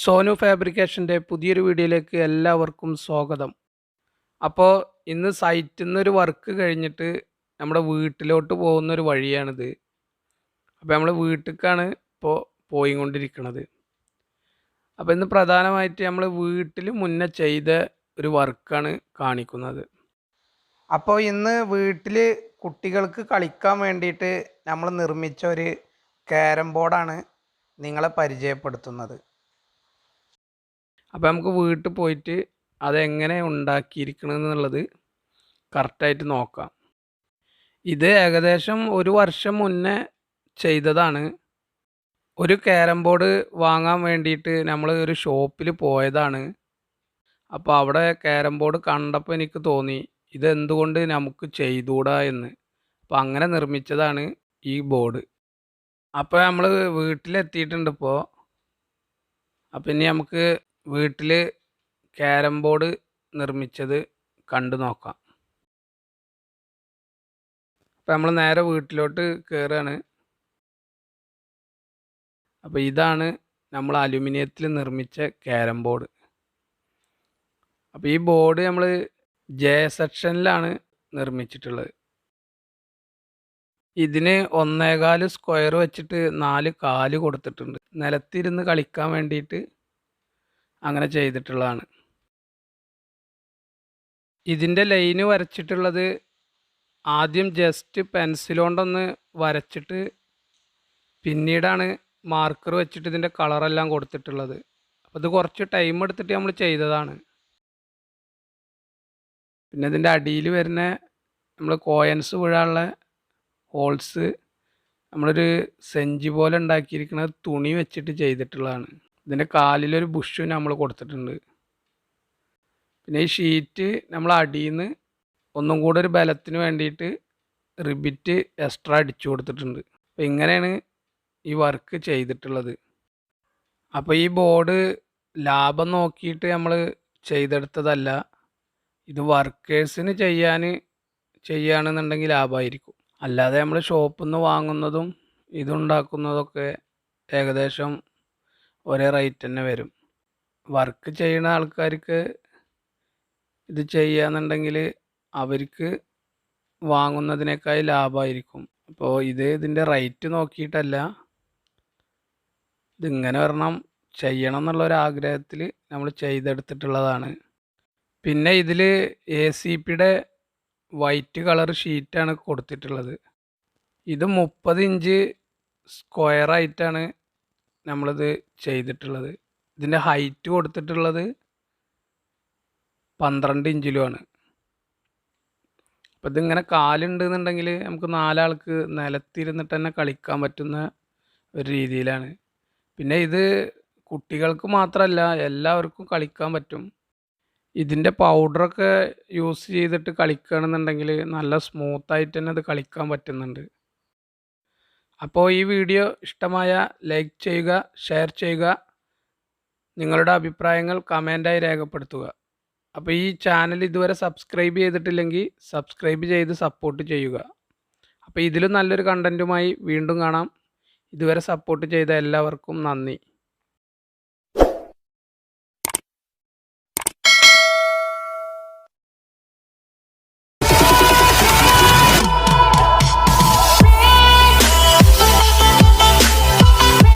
സോനു ഫാബ്രിക്കേഷൻ്റെ പുതിയൊരു വീഡിയോയിലേക്ക് എല്ലാവർക്കും സ്വാഗതം. അപ്പോൾ ഇന്ന് സൈറ്റിൽ നിന്നൊരു വർക്ക് കഴിഞ്ഞിട്ട് നമ്മുടെ വീട്ടിലോട്ട് പോകുന്നൊരു വഴിയാണിത്. അപ്പോൾ നമ്മൾ വീട്ടിലേക്കാണ് ഇപ്പോൾ പോയിക്കൊണ്ടിരിക്കുന്നത്. അപ്പോൾ ഇന്ന് പ്രധാനമായിട്ട് നമ്മൾ വീട്ടിൽ മുന്നേ ചെയ്ത ഒരു വർക്കാണ് കാണിക്കുന്നത്. അപ്പോൾ ഇന്ന് വീട്ടിൽ കുട്ടികൾക്ക് കളിക്കാൻ വേണ്ടിയിട്ട് നമ്മൾ നിർമ്മിച്ച ഒരു ക്യാരം ബോർഡാണ് നിങ്ങളെ പരിചയപ്പെടുത്തുന്നത്. അപ്പോൾ നമുക്ക് വീട്ടിൽ പോയിട്ട് അതെങ്ങനെ ഉണ്ടാക്കിയിരിക്കണമെന്നുള്ളത് കറക്റ്റായിട്ട് നോക്കാം. ഇത് ഏകദേശം ഒരു വർഷം മുന്നേ ചെയ്തതാണ്. ഒരു ക്യാരം ബോർഡ് വാങ്ങാൻ വേണ്ടിയിട്ട് നമ്മൾ ഒരു ഷോപ്പിൽ പോയതാണ്. അപ്പോൾ അവിടെ ക്യാരം ബോർഡ് കണ്ടപ്പോൾ എനിക്ക് തോന്നി ഇതെന്തുകൊണ്ട് നമുക്ക് ചെയ്തുകൂടാ എന്ന്. അപ്പോൾ അങ്ങനെ നിർമ്മിച്ചതാണ് ഈ ബോർഡ്. അപ്പോൾ നമ്മൾ വീട്ടിലെത്തിയിട്ടുണ്ട് ഇപ്പോൾ. അപ്പോൾ ഇനി നമുക്ക് വീട്ടിൽ ക്യാരം ബോർഡ് നിർമ്മിച്ചത് കണ്ടു നോക്കാം. അപ്പോൾ നമ്മൾ നേരെ വീട്ടിലോട്ട് കയറുകയാണ്. അപ്പോൾ ഇതാണ് നമ്മൾ അലുമിനിയത്തിൽ നിർമ്മിച്ച ക്യാരം ബോർഡ്. അപ്പോൾ ഈ ബോർഡ് നമ്മൾ ജെ സെക്ഷനിലാണ് നിർമ്മിച്ചിട്ടുള്ളത്. ഇതിന് 1.25 സ്ക്വയർ വെച്ചിട്ട് 4 കാല് കൊടുത്തിട്ടുണ്ട്. നിലത്തിരുന്ന് കളിക്കാൻ വേണ്ടിയിട്ട് അങ്ങനെ ചെയ്തിട്ടുള്ളതാണ്. ഇതിൻ്റെ ലൈന് വരച്ചിട്ടുള്ളത് ആദ്യം ജസ്റ്റ് പെൻസിൽ കൊണ്ടൊന്ന് വരച്ചിട്ട് പിന്നീടാണ് മാർക്കർ വെച്ചിട്ട് ഇതിൻ്റെ കളറെല്ലാം കൊടുത്തിട്ടുള്ളത്. അപ്പോൾ ഇത് കുറച്ച് ടൈം എടുത്തിട്ട് നമ്മൾ ചെയ്തതാണ്. പിന്നെ ഇതിൻ്റെ അടിയിൽ വരുന്ന നമ്മൾ കോയൻസ് വീഴാനുള്ള ഹോൾസ് നമ്മളൊരു സെഞ്ചി പോലെ ഉണ്ടാക്കിയിരിക്കുന്നത് തുണി വെച്ചിട്ട് ചെയ്തിട്ടുള്ളതാണ്. ഇതിൻ്റെ കാലിലൊരു ബുഷും നമ്മൾ കൊടുത്തിട്ടുണ്ട്. പിന്നെ ഈ ഷീറ്റ് നമ്മൾ അടിയിൽ നിന്ന് ഒന്നും കൂടെ ഒരു ബലത്തിന് വേണ്ടിയിട്ട് റിബിറ്റ് എക്സ്ട്രാ അടിച്ചു കൊടുത്തിട്ടുണ്ട്. അപ്പോൾ ഇങ്ങനെയാണ് ഈ വർക്ക് ചെയ്തിട്ടുള്ളത്. അപ്പോൾ ഈ ബോർഡ് ലാഭം നോക്കിയിട്ട് നമ്മൾ ചെയ്തെടുത്തതല്ല. ഇത് വർക്കേഴ്സിന് ചെയ്യുകയാണെന്നുണ്ടെങ്കിൽ ലാഭമായിരിക്കും. അല്ലാതെ നമ്മൾ ഷോപ്പിൽ നിന്ന് വാങ്ങുന്നതും ഇതുണ്ടാക്കുന്നതൊക്കെ ഏകദേശം ഒരേ റേറ്റ് തന്നെ വരും. വർക്ക് ചെയ്യുന്ന ആൾക്കാർക്ക് ഇത് ചെയ്യുകയെന്നുണ്ടെങ്കിൽ അവർക്ക് വാങ്ങുന്നതിനേക്കാൾ ലാഭമായിരിക്കും. അപ്പോൾ ഇതിൻ്റെ റേറ്റ് നോക്കിയിട്ടല്ല, ഇതിങ്ങനെ ഒരെണ്ണം ചെയ്യണം എന്നുള്ളൊരാഗ്രഹത്തിൽ നമ്മൾ ചെയ്തെടുത്തിട്ടുള്ളതാണ്. പിന്നെ ഇതിൽ ACPയുടെ വൈറ്റ് കളർ ഷീറ്റാണ് കൊടുത്തിട്ടുള്ളത്. ഇത് 30 ഇഞ്ച് സ്ക്വയറായിട്ടാണ് നമ്മളിത് ചെയ്തിട്ടുള്ളത്. ഇതിൻ്റെ ഹൈറ്റ് കൊടുത്തിട്ടുള്ളത് 12 ഇഞ്ചിലുമാണ്. അപ്പോൾ ഇതിങ്ങനെ കാലുണ്ടെന്നുണ്ടെങ്കിൽ നമുക്ക് 4 ആൾക്ക് നിലത്തിരുന്നിട്ട് തന്നെ കളിക്കാൻ പറ്റുന്ന ഒരു രീതിയിലാണ്. പിന്നെ ഇത് കുട്ടികൾക്ക് മാത്രമല്ല എല്ലാവർക്കും കളിക്കാൻ പറ്റും. ഇതിൻ്റെ പൗഡറൊക്കെ യൂസ് ചെയ്തിട്ട് കളിക്കുകയാണെന്നുണ്ടെങ്കിൽ നല്ല സ്മൂത്തായിട്ട് തന്നെ ഇത് കളിക്കാൻ പറ്റുന്നുണ്ട്. അപ്പോൾ ഈ വീഡിയോ ഇഷ്ടമായ ലൈക്ക് ചെയ്യുക, ഷെയർ ചെയ്യുക, നിങ്ങളുടെ അഭിപ്രായങ്ങൾ കമൻ്റായി രേഖപ്പെടുത്തുക. അപ്പോൾ ഈ ചാനൽ ഇതുവരെ സബ്സ്ക്രൈബ് ചെയ്തിട്ടില്ലെങ്കിൽ സബ്സ്ക്രൈബ് ചെയ്ത് സപ്പോർട്ട് ചെയ്യുക. അപ്പോൾ ഇതിലും നല്ലൊരു കണ്ടൻറ്റുമായി വീണ്ടും കാണാം. ഇതുവരെ സപ്പോർട്ട് ചെയ്ത എല്ലാവർക്കും നന്ദി.